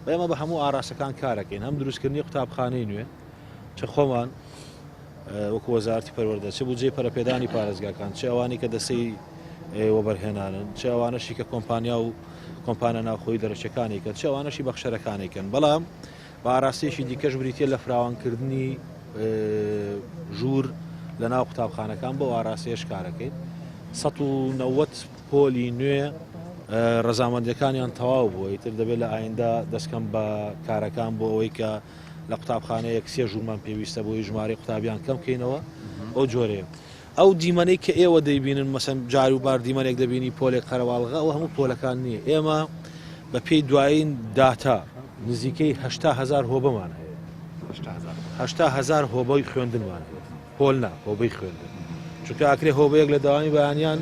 ئێمە بە هەموو ئاراسەکان کارەکەین هەم دروستکردنی قوتابخانەی نوێ چه خۆمان وەکو وەزارەتی پەروەردە چ بودجێی پەرەپێدانی پارێزگاکان چه ئەوانی کە دەسەی وەبەرهێنانن چه ئەوانەشی کە کۆمپانیا و کۆمپانە ناوخۆی دەرەچەکانی کە چه ئەوانەشی بەخشەرەکانێکن بەڵام بە ئاراستەیەکی دیکەش بریتە لە فراوانکردنی ژوور لە ناو قوتابخانەکان بۆ ئاراستەیەش کارەکەین 190 پۆلی نوێ ڕەزامەندەکانیان تەواو بووە ئیتر دەبێت لە ئایندا دەستکەم بە کارەکان بۆ ئەوەی کە لە قوتابخانەیەک سێ ژوورمان پێویستە بۆی ژمارەی قوتابیان کەم بکەینەوە ئەو جۆرەیە ئەو دیمەنەی کە ئێوە دەیبینن مەسەن جار و بار دیمەنێک دەبینی پۆلێک قەرەواڵغا ئەو هەموو پۆلەکان نییە ئێمە بە پێی دوایین داتا نزیکەی 800,000 هۆبەمان هەیە 800,000 هۆبەی خوێندنمان هەیە پۆل نا هۆبەی خوێندن چونکە ئاکرێ هۆبەیەک لە داوامی بەیانیان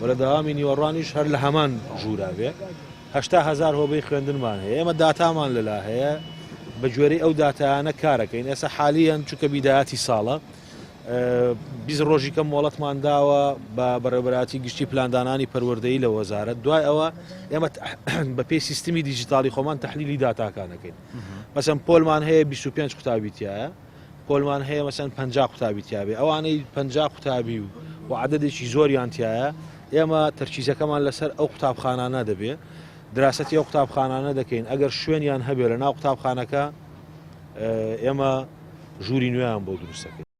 و لە داوامی نیوەڕوانیش هەر لە هەمان ژوورا بێ 800,000 هۆبەی خوێندنمان هەیە ئێمە داتامان لەلا هەیە بە گوێرەی ئەو داتایانە کارەکەین ئێستا حالیان چونکە بیداەتی ساڵە 20 ڕۆژی کەم مۆڵەتمان داوە بە بەڕێوەبەراتی گشتی پلاندانانی پەروەردەیی لە وەزارەت دوای ئەوە ئێمە بە پێی سیستمی دیجیتاڵی خۆمان تەحلیلی داتاکانەکەین مەسەن پۆلمان هەیە 25 قوتابیتیایە پۆلمان هەیە مەسەن 50 قوتابیتیابێ ئەوانەی 50 قوتابی و عەدەدێکی زۆریانتیایە ئێمە تەرکیزەکەمان لەسەر ئەو قوتابخانانە دەبێت دراسەتی ئەو قوتابخانانە دەکەین ئەگەر شوێنیان هەبێت لە ناو قوتابخانەکە ئێمە ژووری نوێیان بۆ دروستەکەین